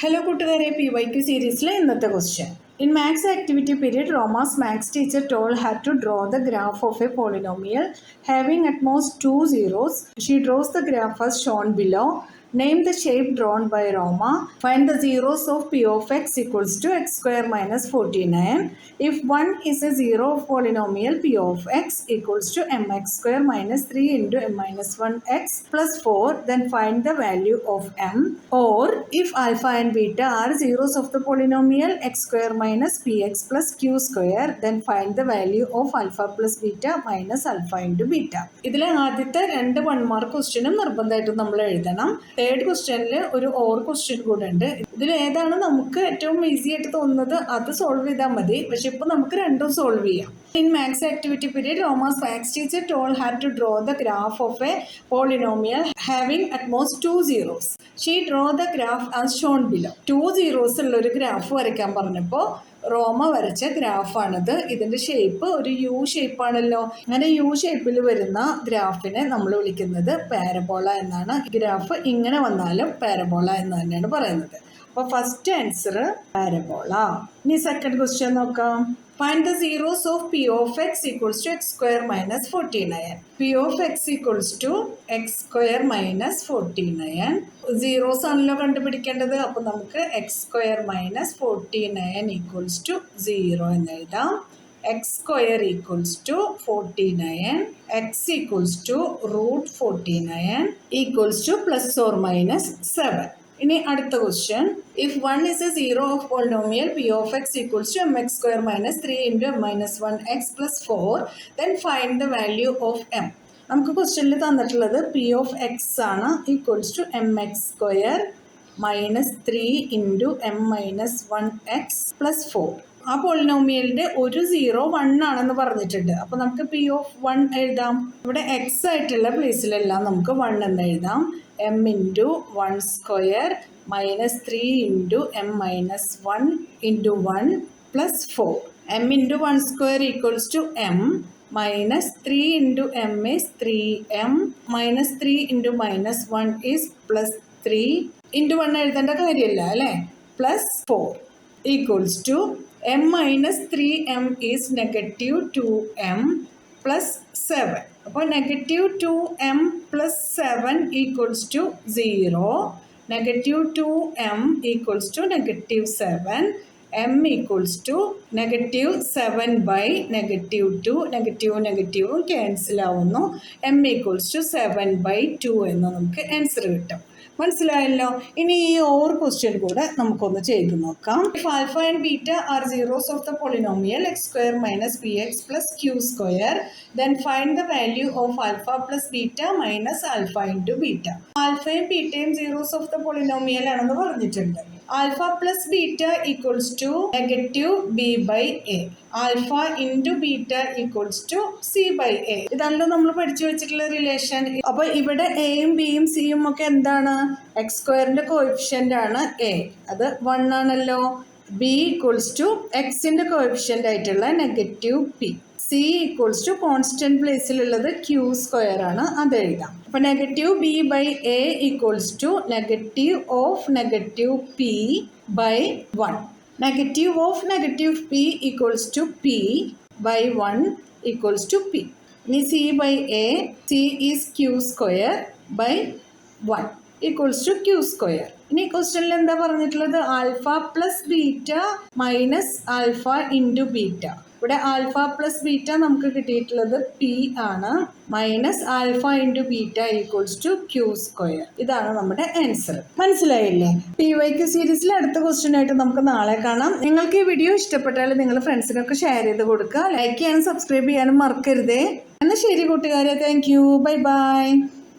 Hello കൂട്ടുകാരെ PYQ സീരീസിലെ ഇന്നത്തെ question. In maths activity period, Roma's maths teacher told her to draw the graph of a polynomial having at most 2 zeros. She draws the graph as shown below. Name the shape drawn by Roma. Find the zeros of p of x equals to x square minus 49. If 1 is a zero of polynomial p of x equals to mx square minus 3 into m minus 1x plus 4, then find the value of m. Or if alpha and beta are zeros of the polynomial x square minus px plus q square, then find the value of alpha plus beta minus alpha into beta. ഇതിലെ ആദ്യത്തെ രണ്ട് 1 mark ക്വസ്റ്റ്യനും നിർബന്ധമായിട്ടും നമ്മൾ എഴുതണം. Third ക്വസ്റ്റ്യനിൽ ഒരു or question കൂടെ ഉണ്ട്. ഇതിൽ ഏതാണ് നമുക്ക് ഏറ്റവും ഈസി ആയിട്ട് തോന്നുന്നത് അത് സോൾവ് ചെയ്താൽ മതി. പക്ഷെ ഇപ്പോൾ നമുക്ക് രണ്ടും സോൾവ് ചെയ്യാം. In maths activity period, Roma's maths teacher told her to draw the graph of a polynomial having at most 2 zeros. She drew the graph as shown below. 2 zeros ഉള്ള ഒരു ഗ്രാഫ് വരയ്ക്കാൻ പറഞ്ഞപ്പോൾ റോമ വരച്ച ഗ്രാഫാണിത്. ഇതിൻ്റെ ഷേപ്പ് ഒരു U ഷേപ്പാണല്ലോ. അങ്ങനെ U ഷേപ്പിൽ വരുന്ന ഗ്രാഫിനെ നമ്മൾ വിളിക്കുന്നത് പാരബോള എന്നാണ്. ഗ്രാഫ് ഇങ്ങനെ വന്നാലും പാരബോള എന്ന് തന്നെയാണ് പറയുന്നത്. അപ്പോൾ ഫസ്റ്റ് ആൻസർ പാരബോള. ഇനി സെക്കൻഡ് ക്വസ്റ്റ്യൻ നോക്കാം. Find the zeros of p of x equals to x square minus 49. p of x equals to x square minus 49. Zeros ആണല്ലോ കണ്ടുപിടിക്കേണ്ടത്. അപ്പോൾ നമുക്ക് x square minus 49 equals to 0 എന്ന് എഴുതാം. x square equals to 49. x equals to root 49 equals to plus or minus 7. ഇനി അടുത്ത question. If 1 is a zero of polynomial p of x equals to mx square minus 3 into m minus 1x plus 4, then find the value of m. നമുക്ക് ക്വസ്റ്റ്യനിൽ തന്നിട്ടുള്ളത് p of x ആണ് equals to mx square minus 3 into m minus 1x plus 4. ആ പോളിനോമിയലിൻ്റെ ഒരു 0 1 ആണെന്ന് പറഞ്ഞിട്ടുണ്ട്. അപ്പോൾ നമുക്ക് p of 1 എഴുതാം. ഇവിടെ x ആയിട്ടുള്ള പ്ലേസിലെല്ലാം നമുക്ക് 1 എന്ന് എഴുതാം. m into 1 square minus 3 into m minus 1 into 1 plus 4. m into 1 square equals to m minus 3 into m is 3m minus 3 into minus 1 is plus 3 into 1 എഴുതേണ്ട കാര്യമില്ല അല്ലേ. Plus 4 equals to m minus 3m is negative 2m plus 7. അപ്പോൾ negative 2m plus 7 equals to 0. Negative 2m equals to negative 7. m equals to negative 7 by negative 2. നെഗറ്റീവും cancel ആവുന്നു. m equals to 7 by 2 എന്ന് നമുക്ക് answer കിട്ടും. മനസ്സിലായല്ലോ. ഇനി ഈ or question കൂടെ നമുക്കൊന്ന് ചെയ്ത് നോക്കാം. If alpha and beta are zeros of the polynomial x square minus p x plus q square, then find the value of alpha plus beta minus alpha into beta. ആൽഫയും ബീറ്റയും zeros of the polynomial ആണെന്ന് പറഞ്ഞിട്ടുണ്ട്. Alpha plus beta equals to negative b by a. Alpha into beta equals to c by a. ഇതാണല്ലോ നമ്മൾ പഠിച്ചു വെച്ചിട്ടുള്ള relation. അപ്പോൾ ഇവിടെ എയും ബിയും സിയും ഒക്കെ എന്താണ്? എക്സ് സ്ക്വയറിൻ്റെ കോഎഫിഷ്യൻ്റ് ആണ് എ, അത് 1 ആണല്ലോ. ബി ഈക്വൽസ് ടു എക്സിൻ്റെ കോഎഫിഷ്യൻ്റ് ആയിട്ടുള്ള negative p. C equals to constant പ്ലേസിലുള്ളത് ക്യൂ സ്ക്വയർ ആണ്, അത് എഴുതാം. അപ്പോൾ negative b by a equals to negative of negative p by 1. Negative of negative p equals to p by 1 equals to p. ഇനി c by a, c is q square by 1 equals to Q square. ഇനി ക്വസ്റ്റ്യനിൽ എന്താ പറഞ്ഞിട്ടുള്ളത്? Alpha plus beta minus alpha into beta. ഇവിടെ alpha plus beta നമുക്ക് കിട്ടിയിട്ടുള്ളത് P ആണ്. Minus alpha into beta equals to Q square. ഇതാണ് നമ്മുടെ ആൻസർ. മനസ്സിലായില്ലേ? PYQ സീരീസിൽ അടുത്ത ക്വസ്റ്റ്യൻ ആയിട്ട് നമുക്ക് നാളെ കാണാം. നിങ്ങൾക്ക് ഈ വീഡിയോ ഇഷ്ടപ്പെട്ടാൽ നിങ്ങൾ ഫ്രണ്ട്സിനൊക്കെ ഷെയർ ചെയ്ത് കൊടുക്കുക. ലൈക്ക് ചെയ്യാനും സബ്സ്ക്രൈബ് ചെയ്യാനും മറക്കരുതേ. എന്നാൽ ശരി കൂട്ടുകാരെ, താങ്ക് യു, ബൈ ബൈ.